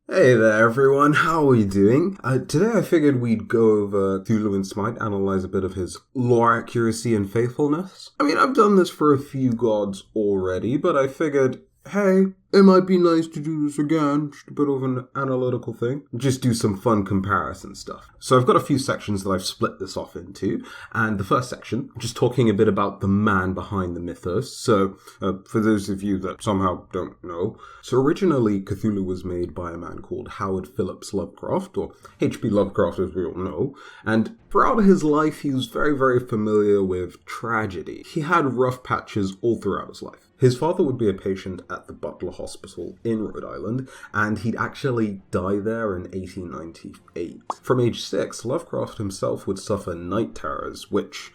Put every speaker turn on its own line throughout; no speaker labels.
Hey there, everyone. How are you doing? Today I figured we'd go over Cthulhu and Smite, analyze a bit of his lore accuracy and faithfulness. I mean, I've done this for a few gods already, but I figured, hey, it might be nice to do this again, just a bit of an analytical thing. Just do some fun comparison stuff. So I've got a few sections that I've split this off into, and the first section, just talking a bit about the man behind the mythos. So, for those of you that somehow don't know, so originally Cthulhu was made by a man called Howard Phillips Lovecraft, or H.P. Lovecraft as we all know, and throughout his life he was very, very familiar with tragedy. He had rough patches all throughout his life. His father would be a patient at the Butler Hospital in Rhode Island, and he'd actually die there in 1898. From age 6, Lovecraft himself would suffer night terrors, which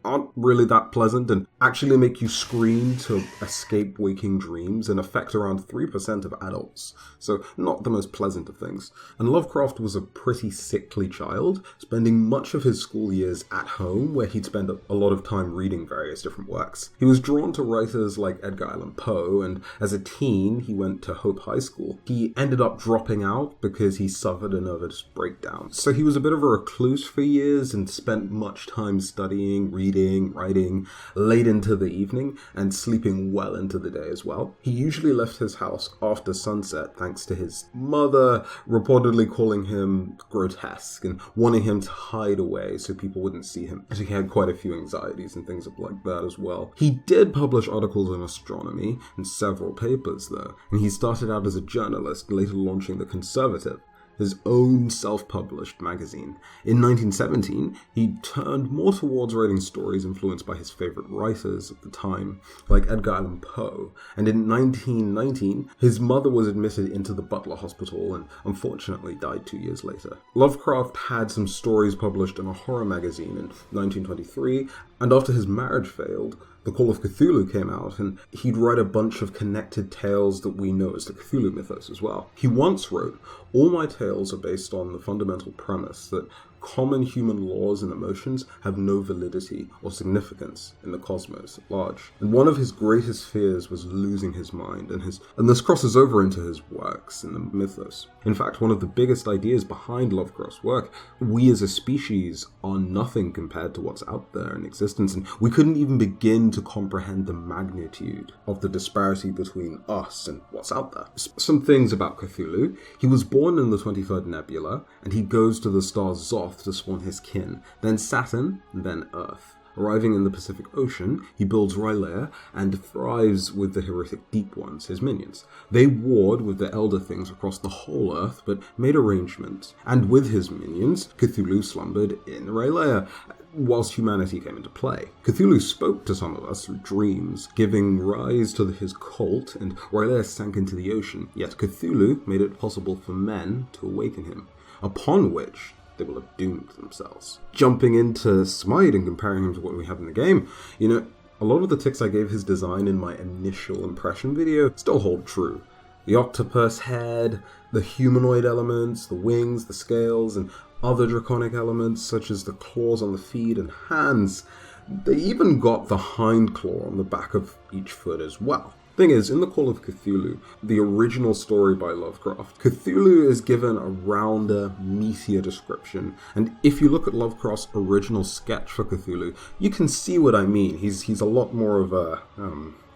aren't really that pleasant and actually make you scream to escape waking dreams and affect around 3% of adults. So not the most pleasant of things. And Lovecraft was a pretty sickly child, spending much of his school years at home, where he'd spend a lot of time reading various different works. He was drawn to writers like Edgar Allan Poe, and as a teen, he went to Hope High School. He ended up dropping out because he suffered a nervous breakdown. So he was a bit of a recluse for years and spent much time studying, reading, writing, late into the evening, and sleeping well into the day as well. He usually left his house after sunset thanks to his mother reportedly calling him grotesque and wanting him to hide away so people wouldn't see him. So he had quite a few anxieties and things like that as well. He did publish articles on astronomy and several papers though, and he started out as a journalist, later launching The Conservative, his own self-published magazine. In 1917, he turned more towards writing stories influenced by his favorite writers at the time, like Edgar Allan Poe, and in 1919, his mother was admitted into the Butler Hospital and unfortunately died 2 years later. Lovecraft had some stories published in a horror magazine in 1923, and after his marriage failed, The Call of Cthulhu came out, and he'd write a bunch of connected tales that we know as the Cthulhu mythos as well. He once wrote, "All my tales are based on the fundamental premise that common human laws and emotions have no validity or significance in the cosmos at large." And one of his greatest fears was losing his mind, and this crosses over into his works in the mythos. In fact, one of the biggest ideas behind Lovecraft's work, we as a species are nothing compared to what's out there in existence, and we couldn't even begin to comprehend the magnitude of the disparity between us and what's out there. Some things about Cthulhu: he was born in the 23rd Nebula, and he goes to the star Zoth to spawn his kin, then Saturn, and then Earth. Arriving in the Pacific Ocean, he builds R'lyeh and thrives with the heretic Deep Ones, his minions. They warred with the Elder Things across the whole Earth, but made arrangements, and with his minions, Cthulhu slumbered in R'lyeh, whilst humanity came into play. Cthulhu spoke to some of us through dreams, giving rise to his cult, and R'lyeh sank into the ocean, yet Cthulhu made it possible for men to awaken him, upon which they will have doomed themselves. Jumping into Smite and comparing him to what we have in the game, a lot of the tics I gave his design in my initial impression video still hold true. The octopus head, the humanoid elements, the wings, the scales, and other draconic elements such as the claws on the feet and hands. They even got the hind claw on the back of each foot as well. Thing is, in The Call of Cthulhu, the original story by Lovecraft, Cthulhu is given a rounder, meatier description, and if you look at Lovecraft's original sketch for Cthulhu, you can see what I mean. He's a lot more of a,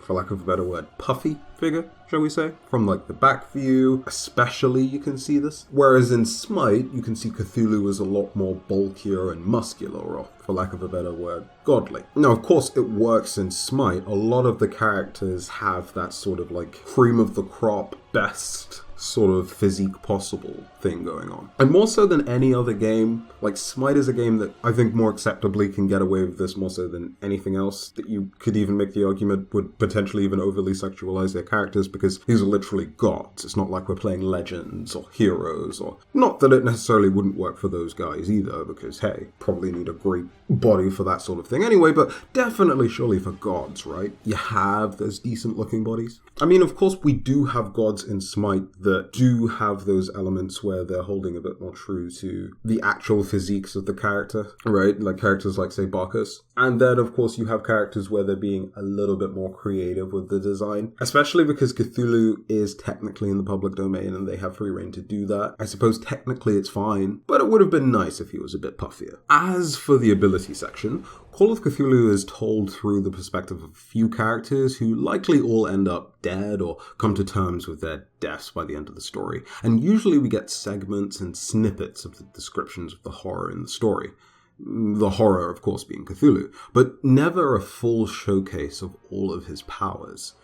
for lack of a better word, puffy figure, shall we say? From the back view, especially, you can see this. Whereas in Smite, you can see Cthulhu is a lot more bulkier and muscular, or for lack of a better word, godly. Now, of course, it works in Smite. A lot of the characters have that sort of cream of the crop, best sort of physique possible thing going on. And more so than any other game, Smite is a game that I think more acceptably can get away with this more so than anything else, that you could even make the argument would potentially even overly sexualize their characters, because these are literally gods. It's not like we're playing legends or heroes, or not that it necessarily wouldn't work for those guys either, because hey, probably need a great body for that sort of thing anyway, but definitely surely for gods, right? You have those decent looking bodies. I mean, of course we do have gods in Smite that that do have those elements where they're holding a bit more true to the actual physiques of the character, right? Like characters like, say, Bacchus. And then, of course, you have characters where they're being a little bit more creative with the design, especially because Cthulhu is technically in the public domain and they have free reign to do that. I suppose technically it's fine, but it would have been nice if he was a bit puffier. As for the ability section, Call of Cthulhu is told through the perspective of a few characters who likely all end up dead or come to terms with their deaths by the end of the story. And usually we get segments and snippets of the descriptions of the horror in the story. The horror, of course, being Cthulhu, but never a full showcase of all of his powers.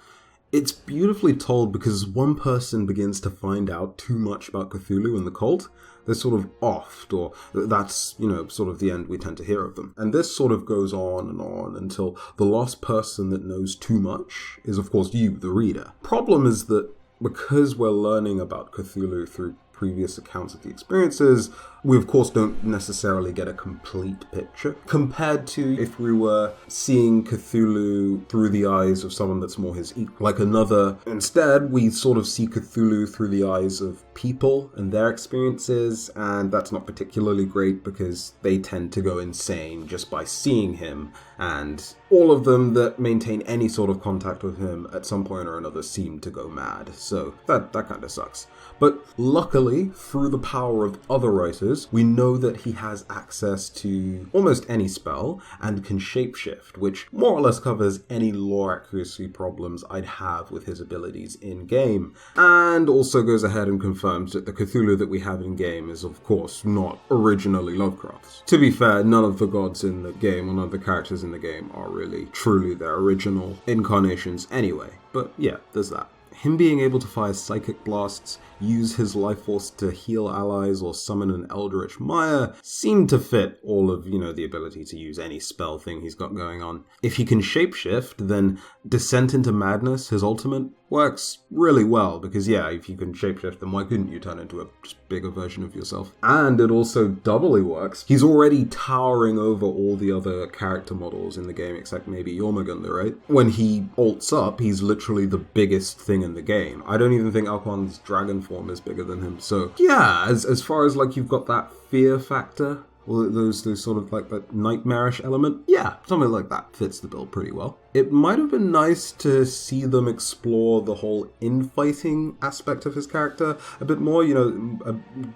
It's beautifully told because one person begins to find out too much about Cthulhu and the cult, they're sort of offed, or that's, sort of the end we tend to hear of them. And this sort of goes on and on until the last person that knows too much is, of course, you, the reader. Problem is that because we're learning about Cthulhu through previous accounts of the experiences, we of course don't necessarily get a complete picture compared to if we were seeing Cthulhu through the eyes of someone that's more his equal, like another. Instead, we sort of see Cthulhu through the eyes of people and their experiences, and that's not particularly great because they tend to go insane just by seeing him, and all of them that maintain any sort of contact with him at some point or another seem to go mad, so that kind of sucks. But luckily, through the power of other writers, we know that he has access to almost any spell and can shapeshift, which more or less covers any lore accuracy problems I'd have with his abilities in-game, and also goes ahead and confirms that the Cthulhu that we have in-game is, of course, not originally Lovecraft's. To be fair, none of the gods in the game, or none of the characters in the game are really, truly their original incarnations anyway, but yeah, there's that. Him being able to fire psychic blasts, use his life force to heal allies, or summon an eldritch mire seem to fit all of, the ability to use any spell thing he's got going on. If he can shapeshift, then Descent into Madness, his ultimate, works really well, because yeah, if you can shapeshift, then why couldn't you turn into a just bigger version of yourself? And it also doubly works. He's already towering over all the other character models in the game, except maybe Jormungandr, right? When he ults up, he's literally the biggest thing in the game. I don't even think Alquan's dragon form is bigger than him. So yeah, as far as like you've got that fear factor, or those sort of like that nightmarish element, yeah, something like that fits the bill pretty well. It might have been nice to see them explore the whole infighting aspect of his character a bit more,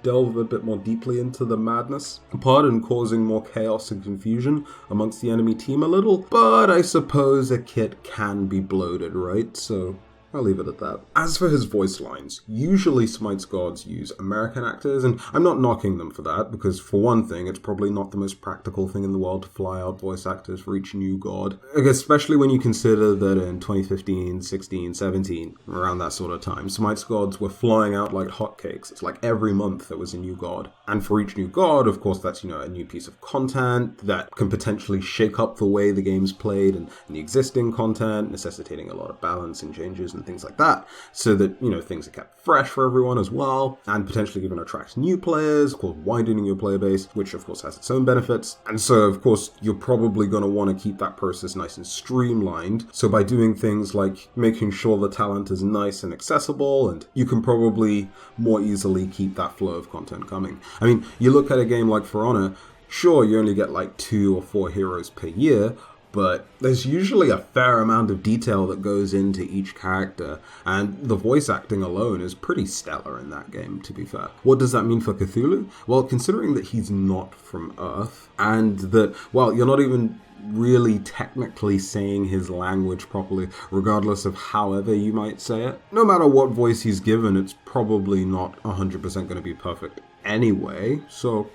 delve a bit more deeply into the madness part and causing more chaos and confusion amongst the enemy team a little, but I suppose a kit can be bloated, right? So I'll leave it at that. As for his voice lines, usually Smite's gods use American actors, and I'm not knocking them for that, because for one thing, it's probably not the most practical thing in the world to fly out voice actors for each new god. Especially when you consider that in 2015, 16, 17, around that sort of time, Smite's gods were flying out like hotcakes. It's like every month there was a new god. And for each new god, of course, that's, a new piece of content that can potentially shake up the way the game's played and the existing content, necessitating a lot of balance and changes and things like that, so that, things are kept fresh for everyone as well, and potentially even attract new players, of course, widening your player base, which of course has its own benefits. And so, of course, you're probably going to want to keep that process nice and streamlined. So by doing things like making sure the talent is nice and accessible, and you can probably more easily keep that flow of content coming. I mean, you look at a game like For Honor, sure, you only get like 2 or 4 heroes per year, but there's usually a fair amount of detail that goes into each character, and the voice acting alone is pretty stellar in that game, to be fair. What does that mean for Cthulhu? Well, considering that he's not from Earth, and that, well, you're not even really technically saying his language properly, regardless of however you might say it. No matter what voice he's given, it's probably not 100% going to be perfect anyway, so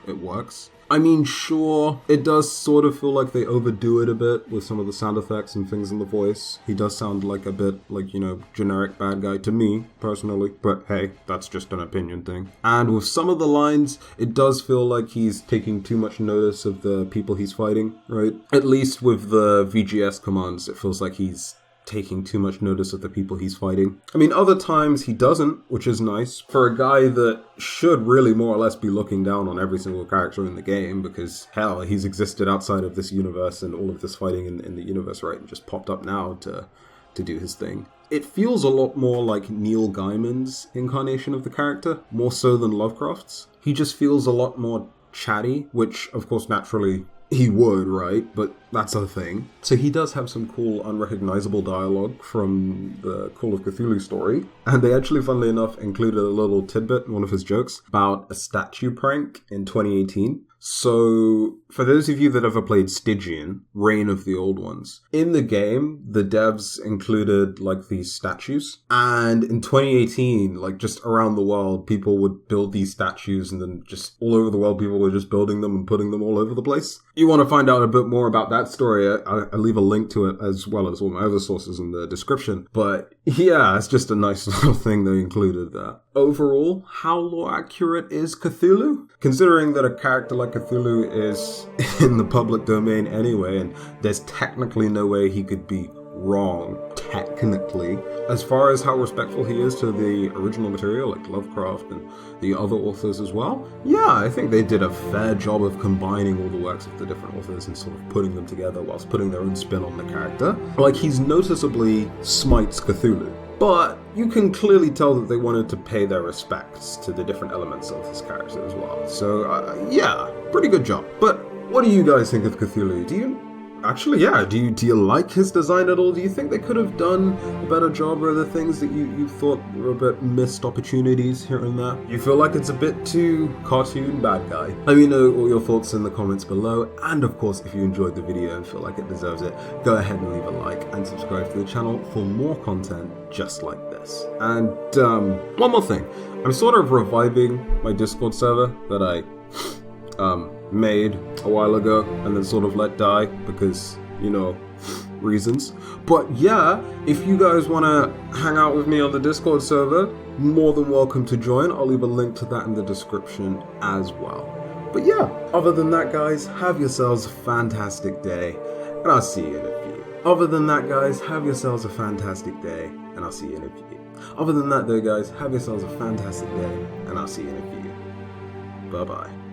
it works. I mean, sure, it does sort of feel like they overdo it a bit with some of the sound effects and things in the voice. He does sound like a bit like, generic bad guy to me, personally. But hey, that's just an opinion thing. And with some of the lines, it does feel like he's taking too much notice of the people he's fighting, right? At least with the VGS commands, it feels like he's taking too much notice of the people he's fighting. I mean, other times he doesn't, which is nice for a guy that should really more or less be looking down on every single character in the game, because hell, he's existed outside of this universe and all of this fighting in the universe, right, and just popped up now to to do his thing. It feels a lot more like Neil Gaiman's incarnation of the character, more so than Lovecraft's. He just feels a lot more chatty, which of course naturally he would, right? But that's a thing. So he does have some cool, unrecognizable dialogue from the Call of Cthulhu story. And they actually, funnily enough, included a little tidbit in one of his jokes about a statue prank in 2018. So, for those of you that ever played Stygian, Reign of the Old Ones, in the game, the devs included, like, these statues. And in 2018, like, just around the world, people would build these statues, and then just all over the world, people were just building them and putting them all over the place. You want to find out a bit more about that story, I leave a link to it as well as all my other sources in the description. But yeah, it's just a nice little thing they included there. Overall, how lore accurate is Cthulhu? Considering that a character like Cthulhu is in the public domain anyway, and there's technically no way he could be wrong, technically. As far as how respectful he is to the original material, like Lovecraft and the other authors as well, yeah, I think they did a fair job of combining all the works of the different authors and sort of putting them together whilst putting their own spin on the character. Like, he's noticeably Smite's Cthulhu. But you can clearly tell that they wanted to pay their respects to the different elements of his character as well. So, yeah, pretty good job. But what do you guys think of Cthulhu? Do you like his design at all? Do you think they could have done a better job, or are there things that you thought were a bit missed opportunities here and there? You feel like it's a bit too cartoon bad guy? Let me know all your thoughts in the comments below, and of course, if you enjoyed the video and feel like it deserves it, go ahead and leave a like and subscribe to the channel for more content just like this. And one more thing, I'm sort of reviving my Discord server that I made a while ago and then sort of let die because, you know, reasons. But yeah, if you guys want to hang out with me on the Discord server, more than welcome to join. I'll leave a link to that in the description as well. But yeah, other than that, guys, have yourselves a fantastic day, and I'll see you in a few. Other than that, guys, have yourselves a fantastic day, and I'll see you in a few. Other than that, though, guys, have yourselves a fantastic day, and I'll see you in a few. Bye-bye.